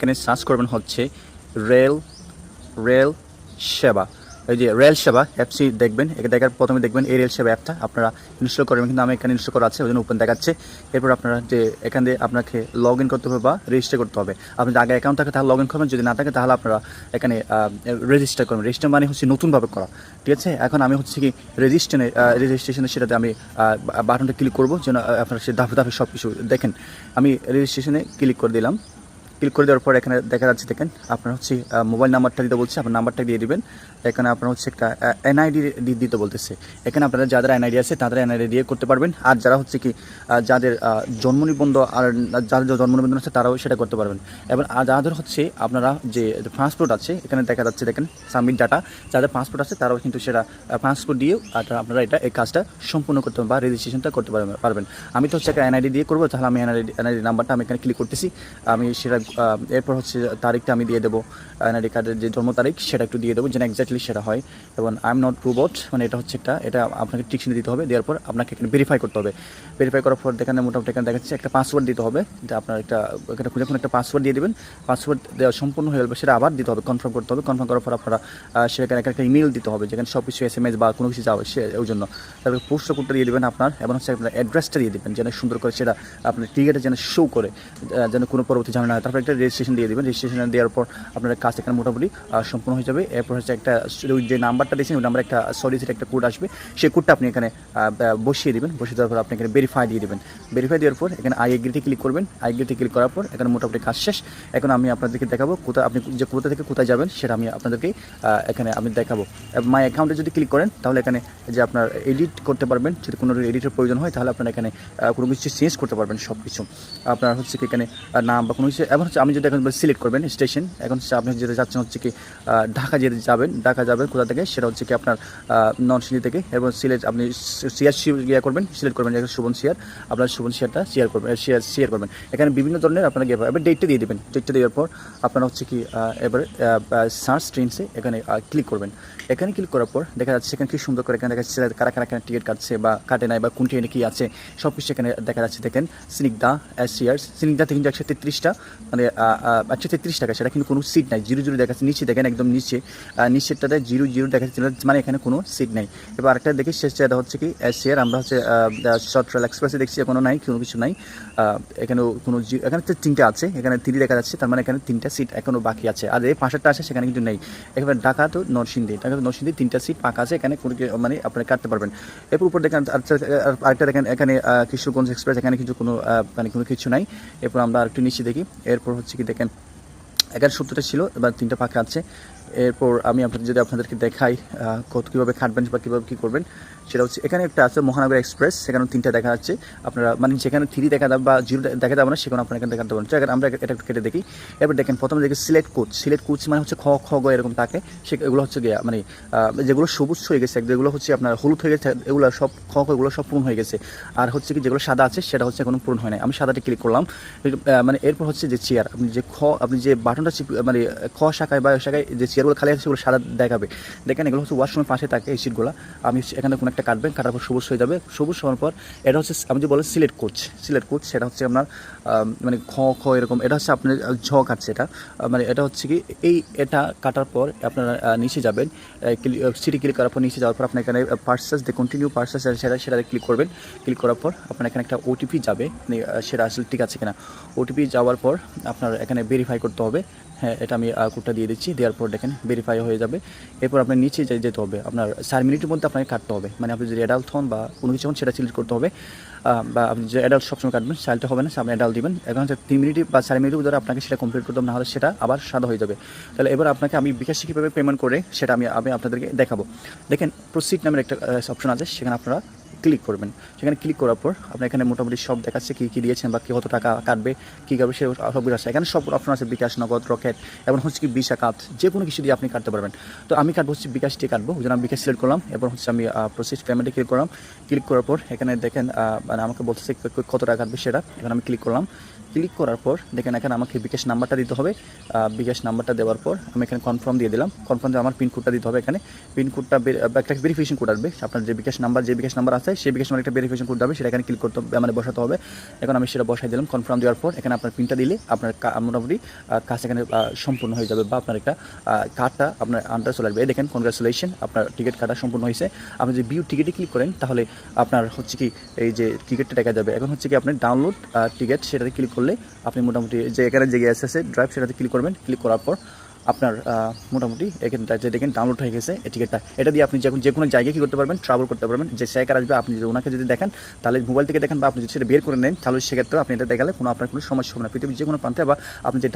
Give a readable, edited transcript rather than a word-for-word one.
এখানে সার্চ করবেন হচ্ছে রেল রেল সেবা। এই যে রেল সেবা অ্যাপসি দেখবেন, এটা দেখার প্রথমে দেখবেন এই রেল সেবা অ্যাপটা আপনারা ইনস্টল করবেন, কিন্তু আমি এখানে ইনস্টল করা আছে ওই জন্য ওপেন দেখাচ্ছে। এরপর আপনারা যে এখান দিয়ে আপনাকে লগ ইন করতে হবে বা রেজিস্টার করতে হবে। আপনি আগে অ্যাকাউন্ট থাকে তাহলে লগ ইন করবেন, যদি না থাকে তাহলে আপনারা এখানে রেজিস্টার করবেন। রেজিস্টার মানে হচ্ছে নতুনভাবে করা, ঠিক আছে। এখন আমি হচ্ছে কি রেজিস্ট্রেশনে সেটাতে আমি বাটনটা ক্লিক করবো যেন আপনারা সে ধাপে ধাপে সব কিছু দেখেন। আমি রেজিস্ট্রেশনে ক্লিক করে দিলাম। ক্লিক করে দেওয়ার পর এখানে দেখা যাচ্ছে, দেখেন আপনার হচ্ছে মোবাইল নাম্বারটা দিতে বলছে, আপনার নাম্বারটা দিয়ে দিবেন। এখানে আপনার হচ্ছে একটা এনআইডি দিতে বলতেছে। এখানে আপনারা যাদের এনআইডি আছে তাদের এনআইডি দিয়ে করতে পারবেন, আর যারা হচ্ছে কি যাদের জন্ম নিবন্ধন আর যাদের জন্ম নিবন্ধন আছে তারাও সেটা করতে পারবেন। এবং যাদের হচ্ছে আপনারা যে পাসপোর্ট আছে এখানে দেখা যাচ্ছে, দেখেন সাবমিট ডাটা, যাদের পাসপোর্ট আছে তারাও কিন্তু সেটা পাসপোর্ট দিয়েও আপনারা এই কাজটা সম্পূর্ণ করতে পারবেন বা রেজিস্ট্রেশনটা করতে পারবেন। আমি তো হচ্ছে একটা এনআইডি দিয়ে করবো, তাহলে আমি এনআইডি নাম্বারটা আমি এখানে ক্লিক করতেছি। আমি সেটা এরপর হচ্ছে তারিখটা আমি দিয়ে দেবো, এনআইডি কার্ডের যে জন্ম তারিখ সেটা একটু দিয়ে দেবো যেন এক্স্যাক্টলি সেটা হয়। এবং আই এম নট রোবট, মানে এটা হচ্ছে এটা আপনাকে টিক চিহ্ন দিতে হবে। দেওয়ার পর আপনাকে এখানে ভেরিফাই করতে হবে। ভেরিফাই করার পর এখানে মোটামুটি এখানে দেখাচ্ছে একটা পাসওয়ার্ড দিতে হবে, যে আপনার এখানে যখন একটা পাসওয়ার্ড দিয়ে দেবেন, পাসওয়ার্ড দেওয়া সম্পূর্ণ হয়ে যাবে, সেটা আবার দিতে হবে, কনফার্ম করতে হবে। কনফার্ম করার পর আপনারা সেখানে একটা ইমেল দিতে হবে যেখানে সব কিছু SMS বা কোনো কিছু যাবে ওই জন্য। তারপরে পোস্টার কোডটা দিয়ে দেবেন আপনার, এবং হচ্ছে আপনার অ্যাড্রেসটা দিয়ে দেবেন যেন সুন্দর করে সেটা আপনার টিকেটে যেন শো করে, যেন কোনো পরবর্তী ঝামেলা হয়। তারপর একটা রেজিস্ট্রেশন দিয়ে দেবেন। রেজিস্ট্রেশন দেওয়ার পর আপনার কাজ এখানে মোটামুটি সম্পূর্ণ হয়ে যাবে। এরপর হচ্ছে একটা যে নাম্বারটা দিয়েছেন ওই নাম্বারে একটা সলিসিট একটা কোড আসবে, সেই কোডটা আপনি এখানে বসিয়ে দেবেন। বসিয়ে দেওয়ার পর আপনি এখানে ভেরিফাই দিয়ে দেবেন। ভেরিফাই দেওয়ার পর এখানে আই এগ্রিতে ক্লিক করবেন। আই এগ্রিতে ক্লিক করার পর এখানে মোটামুটি কাজ শেষ। এখন আমি আপনাদেরকে দেখাবো কোথায় আপনি যে কোথা থেকে কোথায় যাবেন সেটা আমি আপনাদেরকে এখানে আমি দেখাবো। মাই অ্যাকাউন্টে যদি ক্লিক করেন তাহলে এখানে যে আপনার এডিট করতে পারবেন, যদি কোনো এডিটের প্রয়োজন হয় তাহলে আপনারা এখানে কোনো কিছু চেঞ্জ করতে পারবেন। সব কিছু আপনার হচ্ছে কি এখানে নাম বা কোনো কিছু, এখন হচ্ছে আমি যদি এখন সিলেক্ট করবেন স্টেশন, এখন হচ্ছে আপনি যেতে যাচ্ছেন হচ্ছে কি ঢাকা যেতে ঢাকা যাবেন কোথা থেকে, সেটা হচ্ছে কি আপনার নরসিংদী থেকে। এবং সিলেট আপনি শেয়ার করবেন, সিলেক্ট করবেন সুবন শেয়ার, আপনার সুবন শেয়ারটা শেয়ার করবেন। এখানে বিভিন্ন ধরনের আপনারা গিয়ে এবার ডেটটা দিয়ে দেবেন। ডেটটা দেওয়ার পর আপনারা হচ্ছে কি এবার সার্চ ট্রেন্ডসে এখানে ক্লিক করবেন। এখানে ক্লিক করার পর দেখা যাচ্ছে এখানে কি সুন্দর করে এখানে দেখা যাচ্ছে কারা কারা এখানে টিকিট কাটছে বা কাটে নাই বা কোন ট্রেনে কী আছে সব কিছু এখানে দেখা যাচ্ছে। দেখেন স্নিগ্ধা কিন্তু 133টা, মানে 133 টাকা, সেটা কিন্তু কোনো সিট নাই, জিরো দেখাচ্ছে নিচে, দেখেন একদম নিচেরটাতে জিরো দেখাচ্ছে, মানে এখানে কোনো সিট নাই। এবার আরেকটা দেখি শেষটা হচ্ছে কি শেয়ার, আমরা হচ্ছে শর্ট ট্রেল এক্সপ্রেসে দেখছি এখনও নাই, কোনো কিছু নাই। এখানেও এখানে 3টা আছে, এখানে 3 দেখা যাচ্ছে, তার মানে এখানে 3টা সিট এখনও বাকি আছে। আর এই পাশেরটা আছে সেখানে কিন্তু নেই। এখানে ঢাকা তো নরসিংদী 3টা সিট ফাঁকা আছে, এখানে কোনো মানে আপনারা কাটতে পারবেন। এরপর উপর দেখেন আরেকটা দেখেন এখানে কিশোরগঞ্জ এক্সপ্রেস, এখানে কিছু কোনো কিছু নাই। এরপর আমরা আরেকটু নিচে দেখি। এরপর হচ্ছে কি দেখেন এখানে 70টা ছিল, এবার 3টা ফাঁকা আছে। এরপর আমি আপনাদেরকে দেখাই কীভাবে খাটবেন বা কীভাবে কী করবেন, সেটা হচ্ছে এখানে একটা আছে মহানগর এক্সপ্রেস, সেখানেও 3টা দেখা যাচ্ছে। আপনারা মানে যেখানে 3 দেখা যাবে বা 0 দেখা যাবে না সেখানে আপনারা এখানে দেখাতে পারেন। তো আমরা এটা একটু কেটে দেখি। এবার দেখেন প্রথমে দেখি সিলেক্ট কোচ মানে হচ্ছে খ গ এরকম থাকে, এগুলো হচ্ছে গিয়ে মানে যেগুলো সবুজ হয়ে গেছে, যেগুলো হচ্ছে আপনার হলুদ হয়ে গেছে, এগুলো সব এগুলো সব পূরণ হয়ে গেছে। আর হচ্ছে কি যেগুলো সাদা আছে সেটা হচ্ছে এখনো পূরণ হয় নাই। আমি সাদাটা ক্লিক করলাম। মানে এরপর হচ্ছে যে চেয়ার, আপনি যে বাটনটা মানে খ শাখায় বা শাখায় যে চেয়ারগুলো খালি আছে সেগুলো সাদা দেখাবে। দেখেন এগুলো হচ্ছে ওয়াশরুমের পাশে থাকে এই সিটগুলো। আমি এখানে কোনো একটা কাটবেন, কাটার পর সবুজ হয়ে যাবে। সবুজ হওয়ার পর এটা হচ্ছে আমি যে বলেন সিলেক্ট কোচ, সেটা হচ্ছে আপনার মানে খ এরকম, এটা হচ্ছে আপনার কাটছে এটা, মানে এটা হচ্ছে কি এটা কাটার পর আপনারা নিচে যাবেন। সিটি ক্লিক করার পর নিচে যাওয়ার পর আপনার এখানে পার্সেস কন্টিনিউ পার্সেস সেটা ক্লিক করবেন। ক্লিক করার পর আপনার এখানে একটা ওটিপি যাবে, সেটা আসলে ঠিক আছে কিনা। ওটিপি যাওয়ার পর আপনার এখানে ভেরিফাই করতে হবে। হ্যাঁ, এটা আমি কোডটা দিয়ে দিচ্ছি। দেওয়ার পর দেখেন ভেরিফাই হয়ে যাবে। এরপর আপনার নিচে যেতে হবে, আপনার 4 মিনিটের মধ্যে আপনাকে কাটতে হবে। মানে আপনি যদি অ্যাডাল্ট হন বা কোনো কিছু হন সেটা সিলেক্ট করতে হবে। বা আপনি যে অ্যাডাল্ট সবসময় কাটবেন, চাইল্ডটা হবে না, আপনি অ্যাডাল্ট দিবেন। এখন হচ্ছে 3 মিনিট বা 4 মিনিটের ভিতরে আপনাকে সেটা কমপ্লিট করতে হবে, না হলে সেটা আবার সাদা হয়ে যাবে। তাহলে এবার আপনাকে আমি বিকাশে কীভাবে পেমেন্ট করে সেটা আমি আপনাদেরকে দেখাবো। দেখেন প্রসিড নামের একটা অপশন আছে, সেখানে আপনারা ক্লিক করবেন। সেখানে ক্লিক করার পর আপনার এখানে মোটামুটি সব দেখাচ্ছে কী দিয়েছেন বা কত টাকা কাটবে, কী করবে সে সবগুলো আছে। এখানে সব অপশন আছে, বিকাশ, নগদ, রকেট এবং হচ্ছে কি ভিসা কার্ড, যে কোনো কিছু দিয়ে আপনি কাটতে পারবেন। তো আমি কাটবো হচ্ছে বিকাশ দিয়ে কাটবো, ওই জন্য আমি বিকাশ সিলেক্ট করলাম। এরপর হচ্ছে আমি প্রসেস পেমেন্টে ক্লিক করলাম। ক্লিক করার পর এখানে দেখেন মানে আমাকে বলতেছে কত টাকা কাটবে সেটা, এখানে আমি ক্লিক করলাম। ক্লিক করার পর দেখেন এখানে আমাকে বিকাশ নাম্বারটা দিতে হবে। বিকাশ নাম্বারটা দেওয়ার পর আমি এখানে কনফার্ম দিয়ে দিলাম। কনফার্ম দিয়ে আমার পিন কোডটা দিতে হবে। এখানে পিন কোডটা একটা ভেরিফিকেশন কোড আসবে, আপনার যে বিকাশ নাম্বার আছে সেই বিকাশ নাম্বার একটা ভেরিফিকেশন কোড আসবে, সেটা এখানে ক্লিক করতে হবে, মানে বসাতে হবে। এখন আমি সেটা বসাই দিলাম। কনফার্ম দেওয়ার পর এখানে আপনার পিনটা দিলে আপনার মোটামুটি কাজ এখানে সম্পূর্ণ হয়ে যাবে, বা আপনার একটা কার্ডটা আপনার আন্ডার চলে আসবে। এই দেখেন কনগ্রাচুলেশন, আপনার টিকিট কাটা সম্পূর্ণ হয়েছে। আপনি যদি ভিউ টিকিটে ক্লিক করেন তাহলে আপনার হচ্ছে কি এই যে টিকিটটা দেখা যাবে। এখন হচ্ছে কি আপনি ডাউনলোড টিকিট সেটাতে ক্লিক করলে আপনি মোটামুটি যে এখানে যে আছে ড্রাইভ সেটাতে ক্লিক করবেন। ক্লিক করার পর আপনার মোটামুটি এখানটা যে দেখেন ডাউনলোড হয়ে গেছে এই টিকিটটা। এটা দিয়ে আপনি যখন যে কোনো জায়গায় কী করতে পারবেন, ট্রাভেল করতে পারবেন। যে জায়গায় আসবে আপনি যদি ওনাকে যদি দেখেন তাহলে মোবাইল থেকে দেখেন, বা আপনি যদি সেটা বের করে নেন তাহলে সেক্ষেত্রে আপনি এটা দেখালে আপনার কোনো সমস্যা হবে না। পৃথিবীর যে কোনো প্রান্তে বা আপনি যে